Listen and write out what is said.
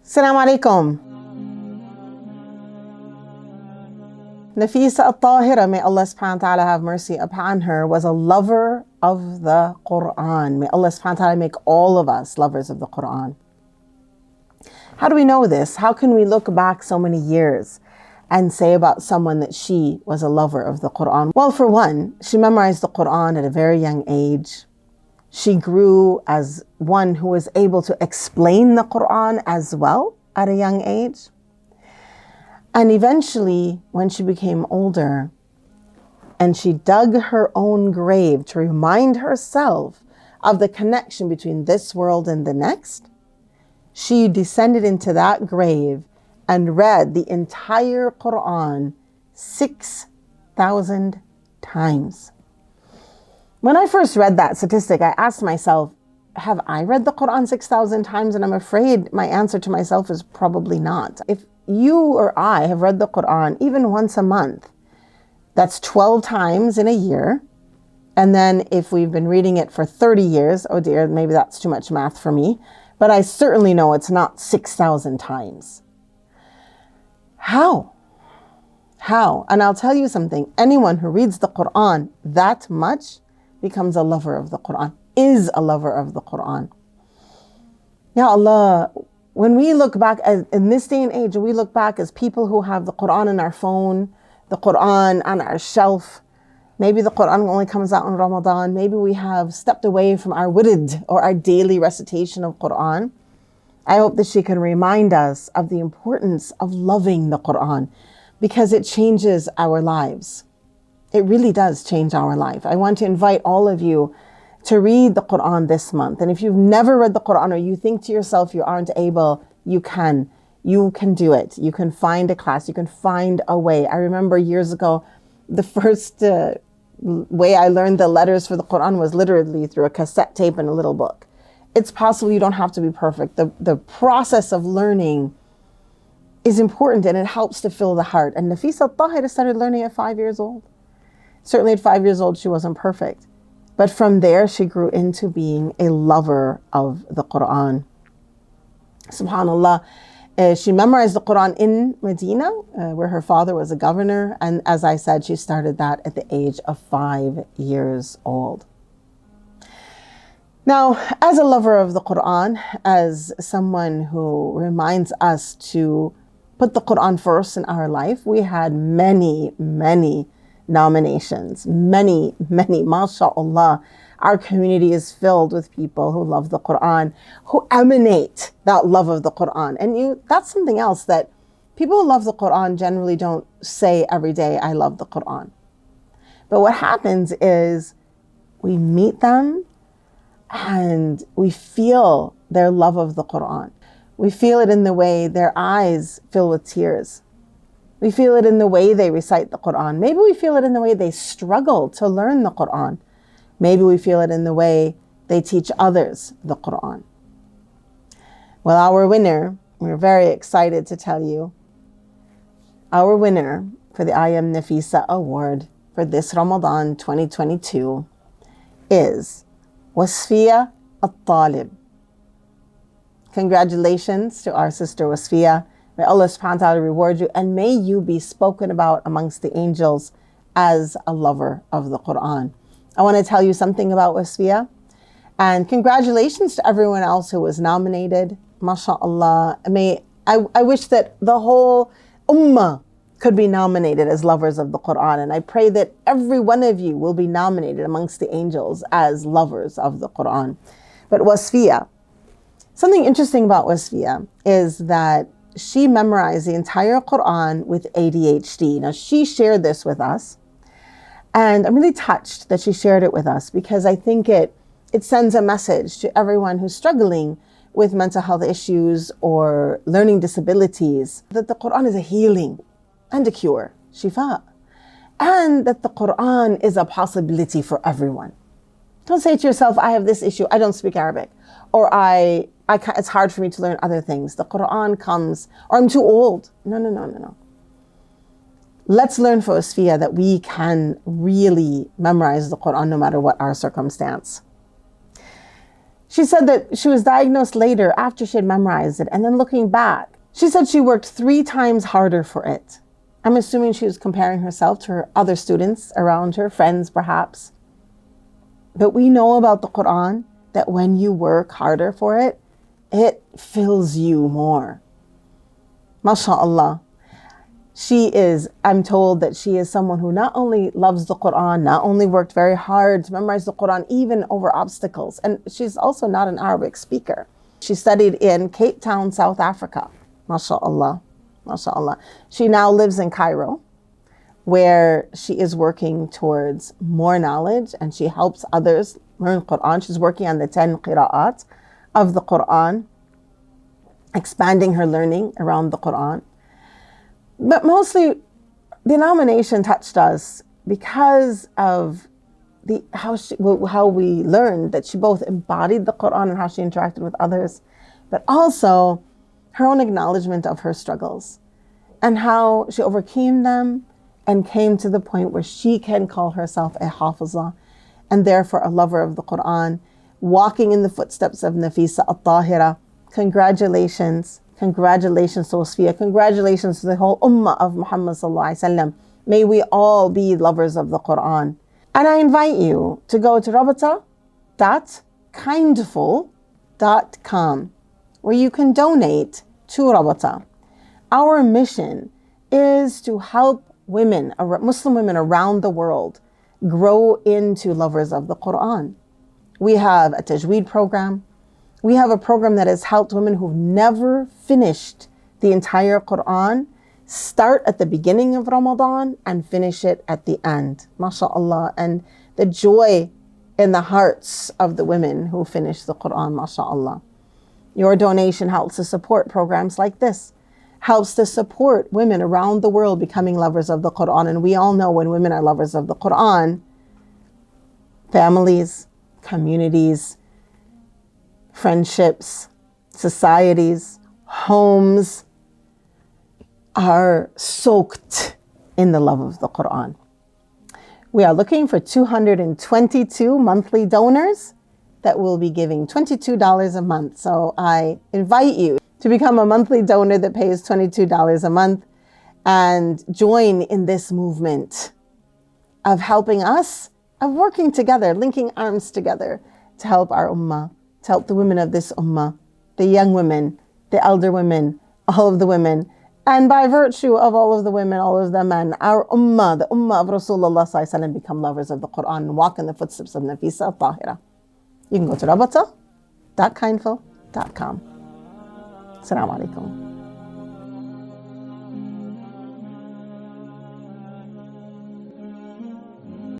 Assalamu alaikum. Nafīsa al-Ṭāhira, may Allah subhanahu wa ta'ala have mercy upon her, was a lover of the Quran. May Allah subhanahu wa ta'ala make all of us lovers of the Quran. How do we know this? How can we look back so many years and say about someone that she was a lover of the Quran? Well, for one, she memorized the Quran at a very young age. She grew as one who was able to explain the Quran as well at a young age. And eventually, when she became older and she dug her own grave to remind herself of the connection between this world and the next, she descended into that grave and read the entire Quran 6,000 times. When I first read that statistic, I asked myself, have I read the Quran 6,000 times? And I'm afraid my answer to myself is probably not. If you or I have read the Quran even once a month, that's 12 times in a year. And then if we've been reading it for 30 years, oh dear, maybe that's too much math for me, but I certainly know it's not 6,000 times. How? And I'll tell you something, anyone who reads the Quran that much becomes a lover of the Quran, is a lover of the Quran. Ya Allah, when we look back in this day and age, we look back as people who have the Quran in our phone, the Quran on our shelf. Maybe the Quran only comes out in Ramadan. Maybe we have stepped away from our wirid or our daily recitation of Quran. I hope that she can remind us of the importance of loving the Quran because it changes our lives. It really does change our life. I want to invite all of you to read the Quran this month. And if you've never read the Quran or you think to yourself you aren't able, you can do it. You can find a class. You can find a way. I remember years ago, the first way I learned the letters for the Quran was literally through a cassette tape and a little book. It's possible you don't have to be perfect. The process of learning is important and it helps to fill the heart. And Nafīsa al-Ṭāhira started learning at 5 years old. Certainly at 5 years old, she wasn't perfect. But from there, she grew into being a lover of the Quran. SubhanAllah, she memorized the Quran in Medina, where her father was a governor. And as I said, she started that at the age of 5 years old. Now, as a lover of the Quran, as someone who reminds us to put the Quran first in our life, we had many nominations, many, mashallah. Our community is filled with people who love the Quran, who emanate that love of the Quran. And that's something else that people who love the Quran generally don't say every day, I love the Quran. But what happens is we meet them and we feel their love of the Quran. We feel it in the way their eyes fill with tears. We feel it in the way they recite the Quran. Maybe we feel it in the way they struggle to learn the Quran. Maybe we feel it in the way they teach others the Quran. Well, our winner, we're very excited to tell you, our winner for the I Am Nafīsa Award for this Ramadan 2022 is Wasfiya al-Talib. Congratulations to our sister Wasfiya. May Allah subhanahu wa ta'ala reward you and may you be spoken about amongst the angels as a lover of the Quran. I want to tell you something about Wasfiya and congratulations to everyone else who was nominated. MashaAllah. I wish that the whole ummah could be nominated as lovers of the Quran, and I pray that every one of you will be nominated amongst the angels as lovers of the Quran. But Wasfiya, something interesting about Wasfiya is that she memorized the entire Quran with ADHD. Now, she shared this with us, and I'm really touched that she shared it with us because I think it sends a message to everyone who's struggling with mental health issues or learning disabilities, that the Quran is a healing and a cure, shifa, and that the Quran is a possibility for everyone. Don't say to yourself, I have this issue, I don't speak Arabic, or it's hard for me to learn other things. The Quran comes, or I'm too old. No. Let's learn for Wasfiya that we can really memorize the Quran no matter what our circumstance. She said that she was diagnosed later after she had memorized it, and then looking back, she said she worked 3 times harder for it. I'm assuming she was comparing herself to her other students around her, friends perhaps. But we know about the Quran that when you work harder for it, it fills you more. MashaAllah. I'm told that she is someone who not only loves the Quran, not only worked very hard to memorize the Quran, even over obstacles. And she's also not an Arabic speaker. She studied in Cape Town, South Africa. MashaAllah. MashaAllah. She now lives in Cairo, where she is working towards more knowledge and she helps others learn Quran. She's working on the 10 qira'at of the Quran, expanding her learning around the Quran. But mostly, the nomination touched us because of how we learned that she both embodied the Quran and how she interacted with others, but also her own acknowledgement of her struggles and how she overcame them and came to the point where she can call herself a hafizah and therefore a lover of the Quran, walking in the footsteps of Nafīsa al-Ṭāhira. Congratulations. Congratulations to Sophia. Congratulations to the whole ummah of Muhammad sallallahu alaihi wasallam. May we all be lovers of the Quran. And I invite you to go to rabata.kindful.com, where you can donate to Rabata. Our mission is to help women, Muslim women around the world, grow into lovers of the Quran. We have a tajweed program. We have a program that has helped women who've never finished the entire Quran start at the beginning of Ramadan and finish it at the end. MashaAllah. And the joy in the hearts of the women who finish the Quran, MashaAllah. Your donation helps to support programs like this, helps to support women around the world becoming lovers of the Quran. And we all know when women are lovers of the Quran, families, communities, friendships, societies, homes are soaked in the love of the Quran. We are looking for 222 monthly donors that will be giving $22 a month. So I invite you to become a monthly donor that pays $22 a month and join in this movement of helping us, of working together, linking arms together to help our ummah, to help the women of this ummah, the young women, the elder women, all of the women, and by virtue of all of the women, all of the men, our ummah, the ummah of Rasulullah sallallahu alaihi wasallam, become lovers of the Quran and walk in the footsteps of Nafīsa al-Ṭāhira. You can go to rabata.kindful.com. Assalamu alaikum.